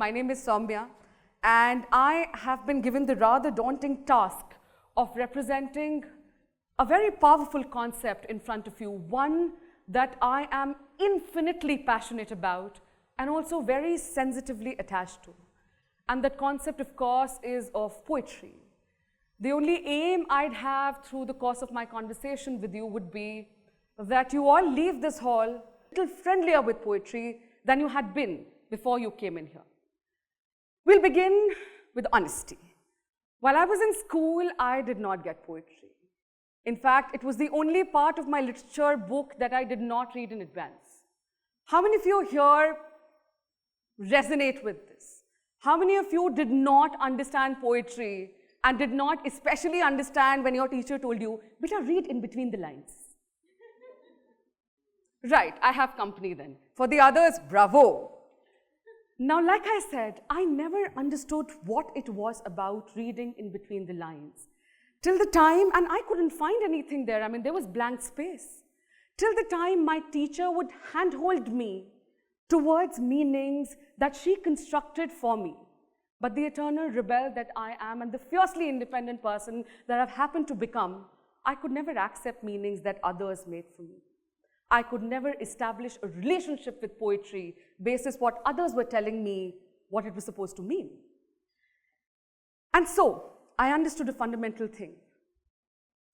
my name is Saumya, and I have been given the rather daunting task of representing a very powerful concept in front of you, one that I am infinitely passionate about and also very sensitively attached to. And that concept, of course, is of poetry. The only aim I'd have through the course of my conversation with you would be that you all leave this hall a little friendlier with poetry than you had been before you came in here. We'll begin with honesty. While I was in school, I did not get poetry. In fact, it was the only part of my literature book that I did not read in advance. How many of you here resonate with this? How many of you did not understand poetry and did not especially understand when your teacher told you, "Beta, read in between the lines"? Right, I have company then. For the others, bravo. Now, like I said, I never understood what it was about reading in between the lines. Till the time, and I couldn't find anything there, I mean, there was blank space. Till the time my teacher would handhold me towards meanings that she constructed for me. But the eternal rebel that I am and the fiercely independent person that I've happened to become, I could never accept meanings that others made for me. I could never establish a relationship with poetry basis what others were telling me what it was supposed to mean. And so, I understood a fundamental thing.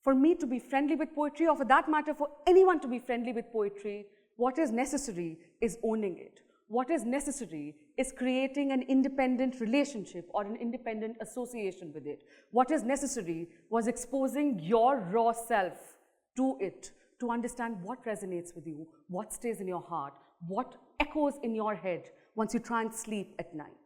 For me to be friendly with poetry, or for that matter, for anyone to be friendly with poetry, what is necessary is owning it. What is necessary is creating an independent relationship or an independent association with it. What is necessary was exposing your raw self to it, to understand what resonates with you, what stays in your heart, what echoes in your head once you try and sleep at night.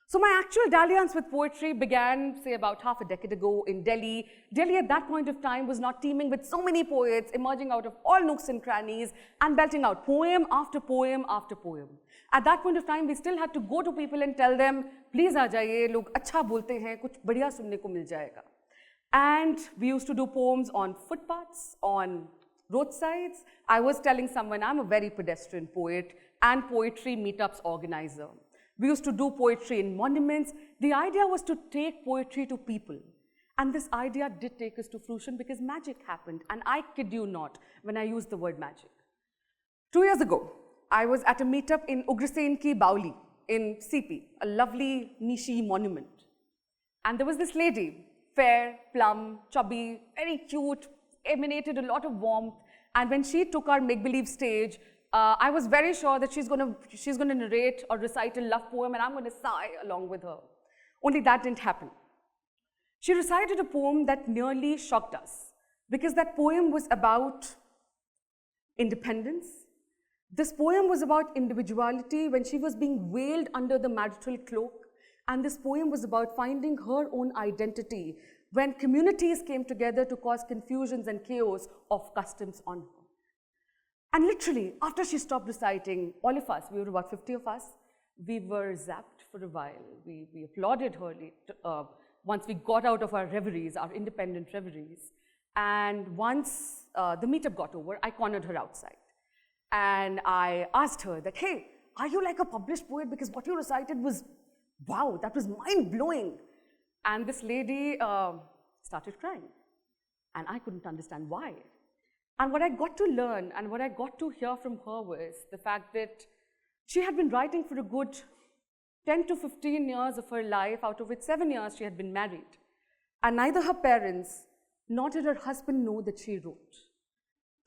So my actual dalliance with poetry began, say, about half a decade ago in Delhi. Delhi at that point of time was not teeming with so many poets emerging out of all nooks and crannies and belting out poem after poem after poem. At that point of time, we still had to go to people and tell them, please aa jaiye, log acha bolte hain, kuch badhiya sunne ko mil jayega. And we used to do poems on footpaths, on roadsides. I was telling someone I'm a very pedestrian poet and poetry meetups organizer. We used to do poetry in monuments. The idea was to take poetry to people. And this idea did take us to fruition because magic happened. And I kid you not when I use the word magic. 2 years ago, I was at a meetup in Ugrasen Ki Bauli in CP, a lovely niche monument. And there was this lady, fair, plump, chubby, very cute, emanated a lot of warmth. And when she took our make-believe stage, I was very sure that she's going to narrate or recite a love poem and I'm going to sigh along with her. Only that didn't happen. She recited a poem that nearly shocked us because that poem was about independence. This poem was about individuality when she was being veiled under the marital cloak. And this poem was about finding her own identity when communities came together to cause confusions and chaos of customs on her. And literally, after she stopped reciting, all of us, we were about 50 of us, we were zapped for a while. We applauded her once we got out of our reveries, our independent reveries. And once the meetup got over, I cornered her outside. And I asked her that, hey, are you like a published poet? Because what you recited was, wow, that was mind-blowing. And this lady started crying. And I couldn't understand why. And what I got to learn and what I got to hear from her was the fact that she had been writing for a good 10 to 15 years of her life, out of which 7 years she had been married. And neither her parents nor did her husband know that she wrote.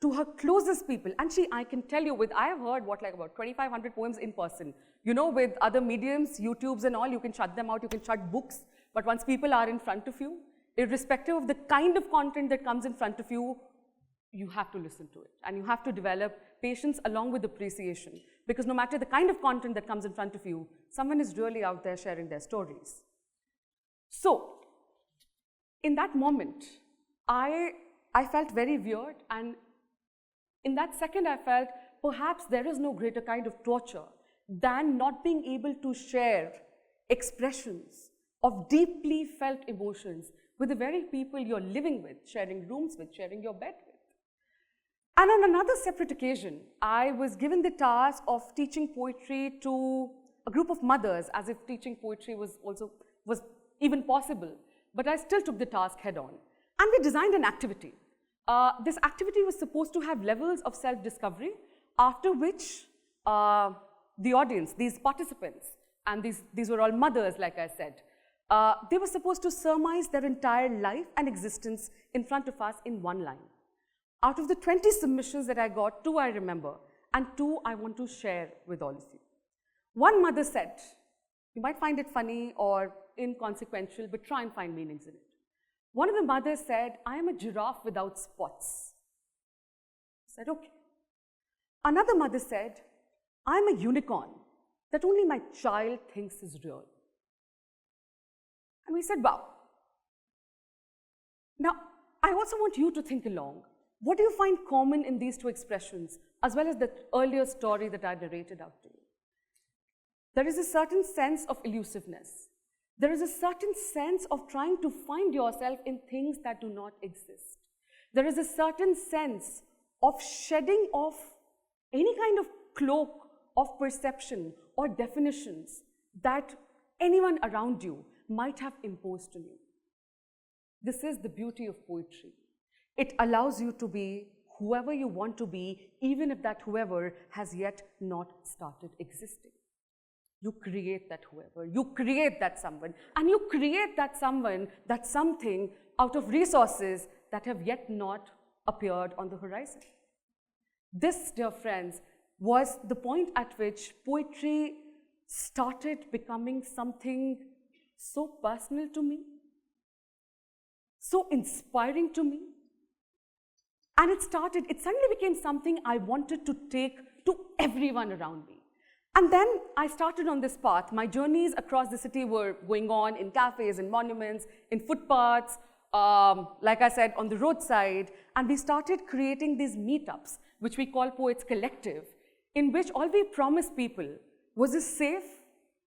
To her closest people, and I can tell you, I have heard about 2,500 poems in person. You know, with other mediums, YouTubes and all, you can shut them out, you can shut books. But once people are in front of you, irrespective of the kind of content that comes in front of you, you have to listen to it. And you have to develop patience along with appreciation. Because no matter the kind of content that comes in front of you, someone is really out there sharing their stories. So, in that moment, I felt very weird. And in that second, I felt perhaps there is no greater kind of torture than not being able to share expressions of deeply felt emotions with the very people you're living with, sharing rooms with, sharing your bed with. And on another separate occasion, I was given the task of teaching poetry to a group of mothers, as if teaching poetry was even possible. But I still took the task head on. And we designed an activity. This activity was supposed to have levels of self-discovery, after which the audience, these participants, and these were all mothers, like I said, they were supposed to surmise their entire life and existence in front of us in one line. Out of the 20 submissions that I got, 2 I remember, and 2 I want to share with all of you. One mother said, you might find it funny or inconsequential, but try and find meanings in it. One of the mothers said, I am a giraffe without spots. I said, okay. Another mother said, I am a unicorn that only my child thinks is real. And we said, wow. Now, I also want you to think along. What do you find common in these 2 expressions, as well as the earlier story that I narrated out to you? There is a certain sense of elusiveness. There is a certain sense of trying to find yourself in things that do not exist. There is a certain sense of shedding off any kind of cloak of perception or definitions that anyone around you might have imposed on you. This is the beauty of poetry. It allows you to be whoever you want to be, even if that whoever has yet not started existing. You create that whoever, you create that someone, and you create that someone, that something out of resources that have yet not appeared on the horizon. This, dear friends, was the point at which poetry started becoming something so personal to me, so inspiring to me. And it suddenly became something I wanted to take to everyone around me. And then I started on this path. My journeys across the city were going on in cafes, in monuments, in footpaths, like I said, on the roadside. And we started creating these meetups, which we call Poets Collective, in which all we promised people was a safe,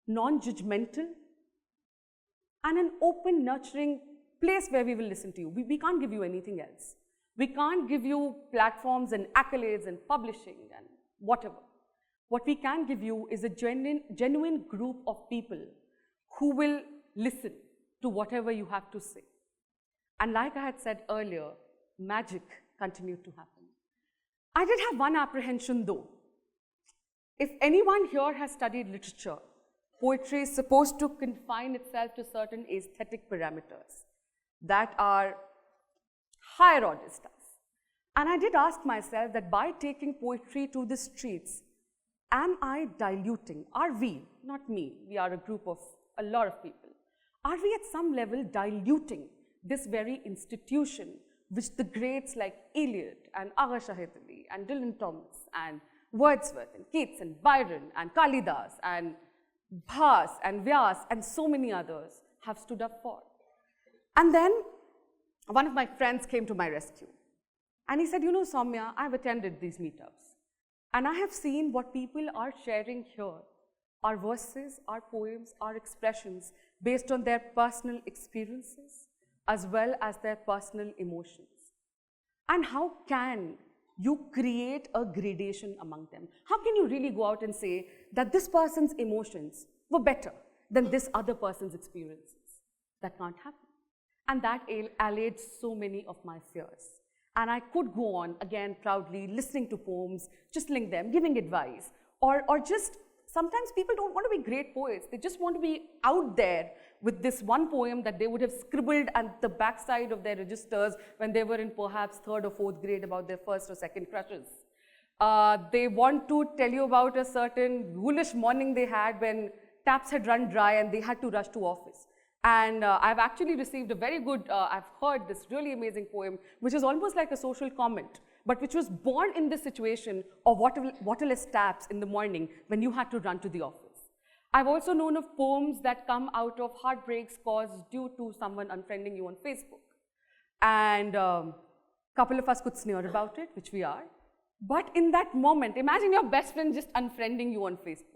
non-judgmental, and an open, nurturing place where we will listen to you. We can't give you anything else. We can't give you platforms and accolades and publishing and whatever. What we can give you is a genuine group of people who will listen to whatever you have to say. And like I had said earlier, magic continued to happen. I did have one apprehension though. If anyone here has studied literature, poetry is supposed to confine itself to certain aesthetic parameters that are higher order stuff. And I did ask myself that by taking poetry to the streets, am I diluting? Are we, not me, we are a group of a lot of people, are we at some level diluting this very institution which the greats like Eliot and Agha Shahid Ali and Dylan Thomas and Wordsworth and Keats and Byron and Kalidas and Bhas and Vyas and so many others have stood up for? And then one of my friends came to my rescue. And he said, you know, Saumya, I've attended these meetups. And I have seen what people are sharing here, our verses, our poems, our expressions, based on their personal experiences, as well as their personal emotions. And how can you create a gradation among them? How can you really go out and say that this person's emotions were better than this other person's experiences? That can't happen. And that allayed so many of my fears. And I could go on, again, proudly, listening to poems, whistling them, giving advice, or just, sometimes people don't want to be great poets. They just want to be out there with this one poem that they would have scribbled at the backside of their registers when they were in perhaps 3rd or 4th grade about their first or second crushes. They want to tell you about a certain ghoulish morning they had when taps had run dry and they had to rush to office. And I've actually received a very good, I've heard this really amazing poem, which is almost like a social comment, but which was born in this situation of waterless taps in the morning when you had to run to the office. I've also known of poems that come out of heartbreaks caused due to someone unfriending you on Facebook. And a couple of us could sneer about it, which we are. But in that moment, imagine your best friend just unfriending you on Facebook.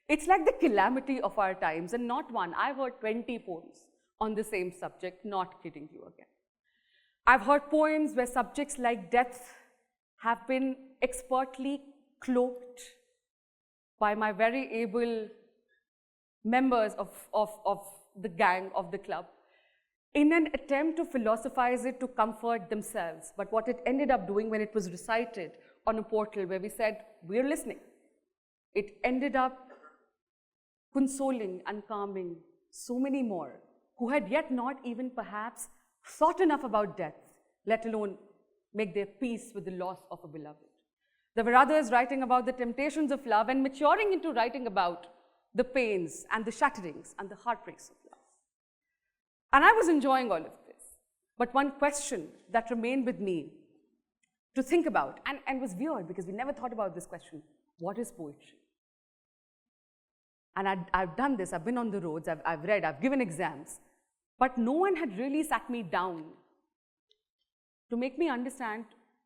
It's like the calamity of our times, and not one. I've heard 20 poems on the same subject, not kidding you again. I've heard poems where subjects like death have been expertly cloaked by my very able members of the gang, of the club, in an attempt to philosophize it, to comfort themselves. But what it ended up doing when it was recited on a portal where we said, we're listening, it ended up consoling and calming so many more who had yet not even perhaps thought enough about death, let alone make their peace with the loss of a beloved. There were others writing about the temptations of love and maturing into writing about the pains and the shatterings and the heartbreaks of love. And I was enjoying all of this. But one question that remained with me to think about, and was weird because we never thought about this question: what is poetry? And I've done this, I've been on the roads, I've read, I've given exams, but no one had really sat me down to make me understand,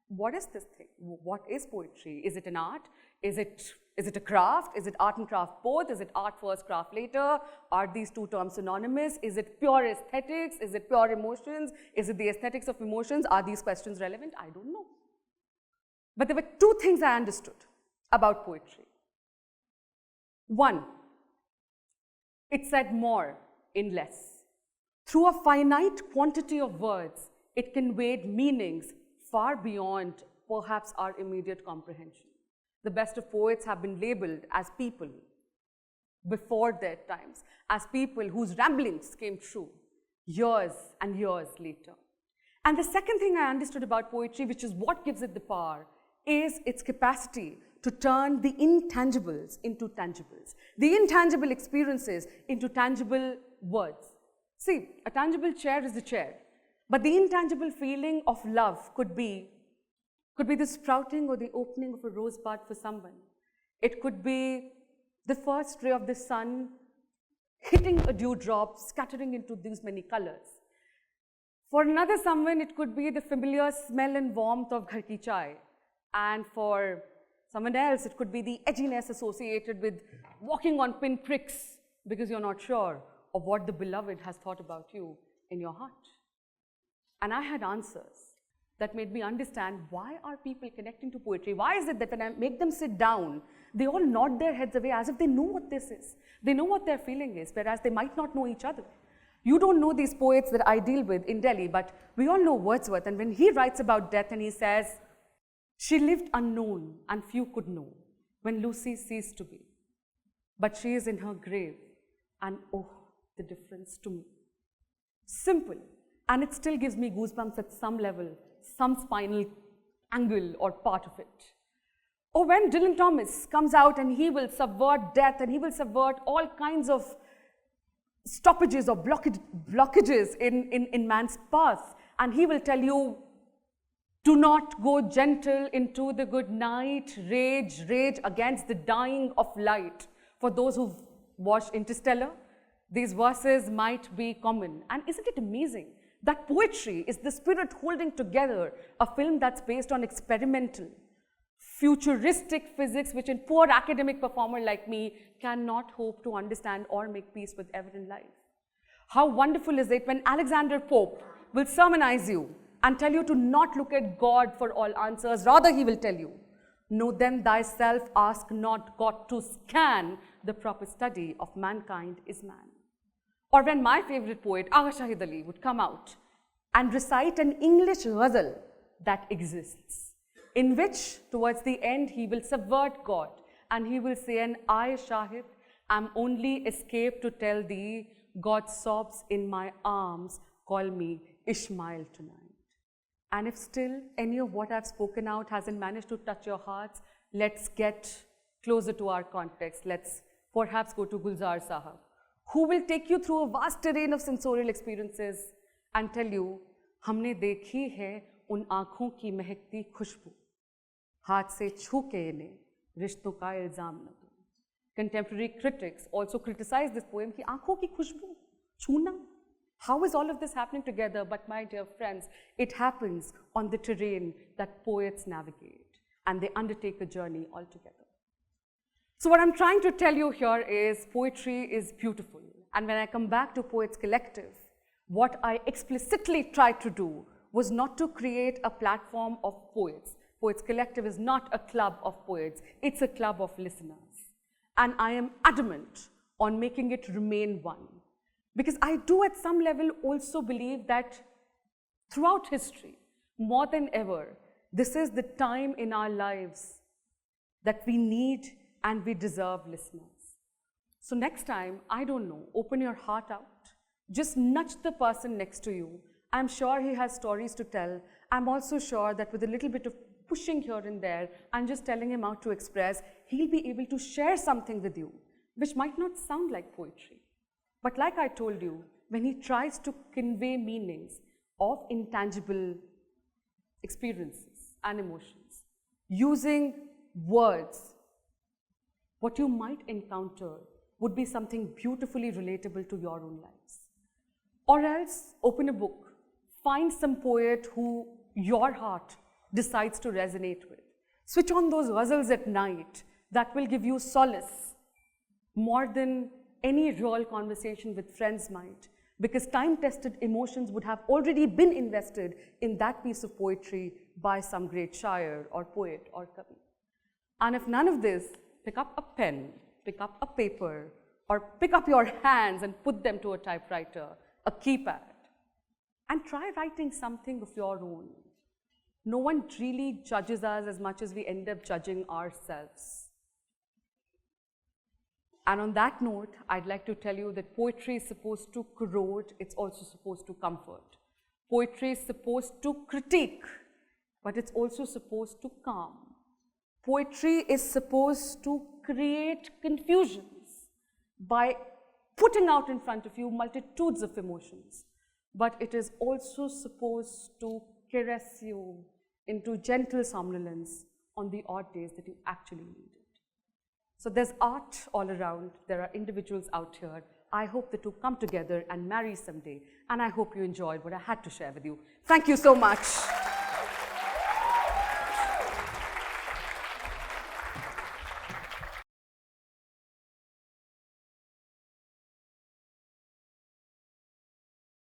what is this thing? What is poetry? Is it an art? Is it a craft? Is it art and craft both? Is it art first, craft later? Are these two terms synonymous? Is it pure aesthetics? Is it pure emotions? Is it the aesthetics of emotions? Are these questions relevant? I don't know. But there were two things I understood about poetry. One, it said more in less. Through a finite quantity of words, it conveyed meanings far beyond perhaps our immediate comprehension. The best of poets have been labeled as people before their times, as people whose ramblings came true years and years later. And the second thing I understood about poetry, which is what gives it the power, is its capacity to turn the intangibles into tangibles, the intangible experiences into tangible words. See, a tangible chair is a chair, but the intangible feeling of love could be the sprouting or the opening of a rosebud for someone. It could be the first ray of the sun hitting a dewdrop, scattering into these many colors. For another someone, it could be the familiar smell and warmth of ghar ki chai. And for someone else, it could be the edginess associated with walking on pinpricks because you're not sure of what the beloved has thought about you in your heart. And I had answers that made me understand, why are people connecting to poetry? Why is it that when I make them sit down, they all nod their heads away as if they know what this is? They know what their feeling is, whereas they might not know each other. You don't know these poets that I deal with in Delhi, but we all know Wordsworth. And when he writes about death and he says, she lived unknown and few could know when Lucy ceased to be. But she is in her grave and oh, the difference to me. Simple. And it still gives me goosebumps at some level, some spinal angle or part of it. Or when Dylan Thomas comes out and he will subvert death and he will subvert all kinds of stoppages or blockages in man's path, and he will tell you, do not go gentle into the good night, rage against the dying of light. For those who've watched Interstellar, these verses might be common. And isn't it amazing that poetry is the spirit holding together a film that's based on experimental, futuristic physics, which a poor academic performer like me cannot hope to understand or make peace with ever in life. How wonderful is it when Alexander Pope will sermonize you and tell you to not look at God for all answers, rather he will tell you, know then thyself, ask not God to scan, the proper study of mankind is man. Or when my favorite poet, Agha Shahid Ali, would come out and recite an English ghazal that exists, in which, towards the end, he will subvert God and he will say, and I, Shahid, am only escaped to tell thee, God sobs in my arms, call me Ishmael tonight. And if still any of what I've spoken out hasn't managed to touch your hearts, let's get closer to our context. Let's perhaps go to Gulzar Sahab, who will take you through a vast terrain of sensorial experiences and tell you, हमने देखी है उन आँखों की महकती खुशबू, हाथ से छू के इन्हें रिश्तों का इल्जाम न दो. Contemporary critics also criticize this poem कि आँखों की खुशबू, छूना. How is all of this happening together? But my dear friends, it happens on the terrain that poets navigate, and they undertake a journey altogether. So what I'm trying to tell you here is poetry is beautiful. And when I come back to Poets Collective, what I explicitly tried to do was not to create a platform of poets. Poets Collective is not a club of poets. It's a club of listeners. And I am adamant on making it remain one. Because I do at some level also believe that throughout history, more than ever, this is the time in our lives that we need and we deserve listeners. So next time, I don't know, open your heart out. Just nudge the person next to you. I'm sure he has stories to tell. I'm also sure that with a little bit of pushing here and there and just telling him out to express, he'll be able to share something with you, which might not sound like poetry. But like I told you, when he tries to convey meanings of intangible experiences and emotions, using words, what you might encounter would be something beautifully relatable to your own lives. Or else, open a book, find some poet who your heart decides to resonate with. Switch on those ghazals at night that will give you solace more than any real conversation with friends might, because time-tested emotions would have already been invested in that piece of poetry by some great shair or poet or kavi. And if none of this, pick up a pen, pick up a paper, or pick up your hands and put them to a typewriter, a keypad, and try writing something of your own. No one really judges us as much as we end up judging ourselves. And on that note, I'd like to tell you that poetry is supposed to corrode, it's also supposed to comfort. Poetry is supposed to critique, but it's also supposed to calm. Poetry is supposed to create confusions by putting out in front of you multitudes of emotions, but it is also supposed to caress you into gentle somnolence on the odd days that you actually need it. So there's art all around, there are individuals out here. I hope the two come together and marry someday, and I hope you enjoyed what I had to share with you. Thank you so much.